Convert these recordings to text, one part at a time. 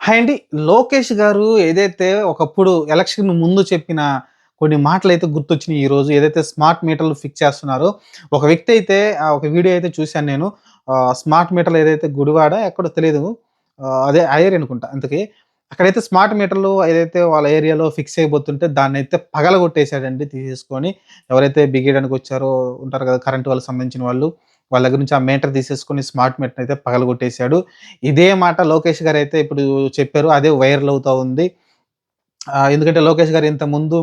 Hi అండి. లోకేష్ గారు ఏదైతే ఒకప్పుడు ఎలక్షన్ ముందు చెప్పిన కొన్ని మాటలైతే గుర్తొచ్చినాయి ఈరోజు. ఏదైతే స్మార్ట్ మీటర్లు ఫిక్స్ చేస్తున్నారో, ఒక వ్యక్తి అయితే ఒక వీడియో అయితే చూశాను నేను. స్మార్ట్ మీటర్లు ఏదైతే గుడివాడ ఎక్కడో తెలీదు. అదే ఆ ఏరియా అనుకుంటా ఇంతకీ. అక్కడైతే స్మార్ట్ మీటర్లు ఏదైతే వాళ్ళ ఏరియాలో ఫిక్స్ చేయబోతుంటే దాన్నైతే పగలగొట్టేసాడండి తీసేసుకొని. ఎవరైతే బిగియడానికి వచ్చారో ఉంటారు కదా! కరెంట్ వాళ్ళకి సంబంధించిన వాళ్ళు. వాళ్ళ దగ్గర నుంచి ఆ మీటర్ తీసేసుకొని స్మార్ట్ మీటర్‌నయితే పగలగొట్టేసాడు. ఇదే మాట లోకేష్ గారైతే ఇప్పుడు చెప్పారు. అదే వైరల్ అవుతా ఉంది. ఎందుకంటే లోకేష్ గారు ఇంతకుముందు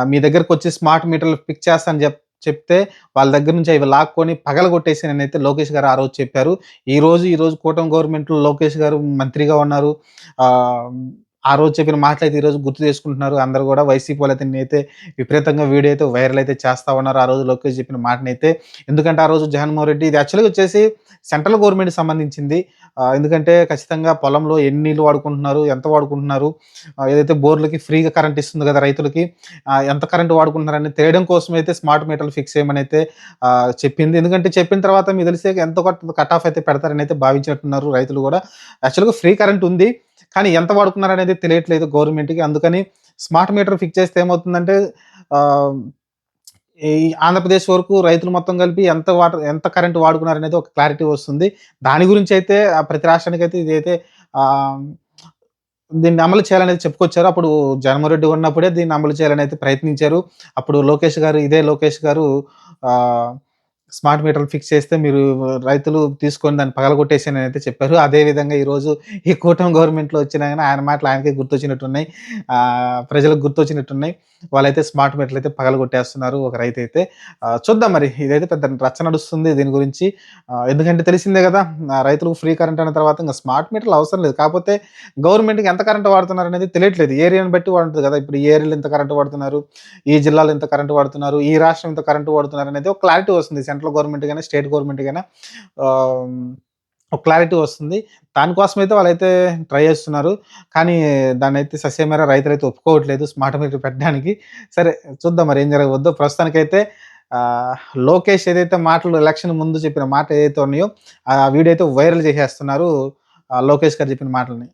మీ దగ్గరకొచ్చి స్మార్ట్ మీటర్లు ఫిక్స్ చేస్తా అని చెప్తే వాళ్ళ దగ్గర నుంచి అవి లాక్కొని పగలగొట్టేసాననైతే లోకేష్ గారు ఆ రోజు చెప్పారు. ఈ రోజు కూటమి గవర్నమెంట్‌లో లోకేష్ గారు మంత్రిగా ఉన్నారు. ఆహ్, ఆ రోజు చెప్పిన మాటలైతే ఈరోజు గుర్తు చేసుకుంటున్నారు. అందరూ గూడా వైసీపీ వాళ్ళైతేనైతే విపరీతంగా వీడియో అయితే వైరల్ అయితే చేస్తా ఉన్నారు. ఆ రోజు లోకేష్ చెప్పిన మాటనైతే. ఎందుకంటే ఆ రోజు జగన్మోహన్ రెడ్డి ఇది యాక్చువల్‌గా వచ్చేసి సెంట్రల్ గవర్నమెంట్‌కి సంబంధించింది. ఎందుకంటే ఖచ్చితంగా పొలంలో ఎన్ని నీళ్లు వాడుకుంటున్నారు? ఎంత వాడుకుంటున్నారు? ఏదైతే బోర్‌లకి ఫ్రీగా కరెంట్ ఇస్తుంది గదా! రైతులకి. ఎంత కరెంట్ వాడుకుంటున్నారని తెలియడం కోసమైతే స్మార్ట్ మీటర్లు ఫిక్స్ చేయమనైతే చెప్పింది. ఎందుకంటే చెప్పిన తర్వాత మీకు తెలిసే ఎంతో కొంత కట్ ఆఫ్ అయితే పెడతారనైతే భావించినట్టున్నారు రైతులు గూడా. యాక్చువల్‌గా ఫ్రీ కరెంట్ ఉంది. కానీ ఎంత వాడుకున్నారనేది తెలియట్లేదు గవర్నమెంట్‌కి. అందుకని స్మార్ట్ మీటర్ ఫిక్స్ చేస్తే ఏమవుతుందంటే ఆహ్, ఈ ఆంధ్రప్రదేశ్ వరకు రైతులు మొత్తం కలిపి ఎంత కరెంట్ వాడుకున్నారనేది ఒక క్లారిటీ వస్తుంది. దాని గురించైతే ప్రతి రాష్ట్రానికైతే ఇదైతే ఆహ్, దీన్ని అమలు చేయాలనేది చెప్పుకొచ్చారు. అప్పుడు జగన్మోహన్ రెడ్డి ఉన్నప్పుడే దీన్ని అమలు చేయాలనైతే ప్రయత్నించారు. అప్పుడు ఇదే లోకేష్ గారు ఆహ్, స్మార్ట్ మీటర్లు ఫిక్స్ చేస్తే మీరు రైతులు తీసుకొని దాన్ని పగలగొట్టేసాననైతే చెప్పారు. అదే విధంగా ఈరోజు ఈ కూటమి గవర్నమెంట్‌లో వచ్చినా గాని ఆయన మాటలు ఆయనకే గుర్తొచ్చినట్టున్నాయి. ప్రజలకు గుర్తొచ్చినట్టున్నాయి. వాళ్ళైతే స్మార్ట్ మీటర్లయితే పగలగొట్టేస్తున్నారు ఒక రైతైతే. చూద్దాం మరి ఇదైతే పెద్ద రచ్చ నడుస్తుంది దీని గురించి. ఎందుకంటే తెలిసిందే గదా! రైతులకు ఫ్రీ కరెంట్ అన్న తర్వాత ఇంక స్మార్ట్ మీటర్లు అవసరం లేదు. కాపోతే గవర్నమెంట్‌కి ఎంత కరెంట్ వాడుతున్నారనేది తెలియట్లేదు. ఏరియాని బట్టి వాడుంటది గదా! ఇప్పుడు ఈ ఏరియాలో ఇంత కరెంట్ వాడుతున్నారు. ఈ జిల్లాలో ఇంత కరెంట్ వాడుతున్నారు. ఈ రాష్ట్రం ఇంత కరెంట్ వాడుతున్నారనేది ఒక క్లారిటీ వస్తుంది. సెంట్రల్ గవర్నమెంట్ గాని, స్టేట్ గవర్నమెంట్ గాని ఆహ్, ఒక క్లారిటీ వస్తుంది. దానికోసమైతే వాళ్ళైతే ట్రై చేస్తున్నారు. కానీ దాన్నైతే ససేమిరా రైతులైతే ఒప్పుకోవట్లేదు స్మార్ట్ మీటర్ పెట్టడానికి. సరే చూద్దాం మరి ఏం జరగబోద్దో. ప్రస్తుతానికైతే ఆహ్, లోకేష్ ఏదైతే మాటలు ఎలక్షన్ ముందు చెప్పిన మాట ఏదైతే ఉన్నాయో, ఆ వీడియో అయితే వైరల్ చేసేస్తున్నారు. లోకేష్ గారు చెప్పిన మాటలని.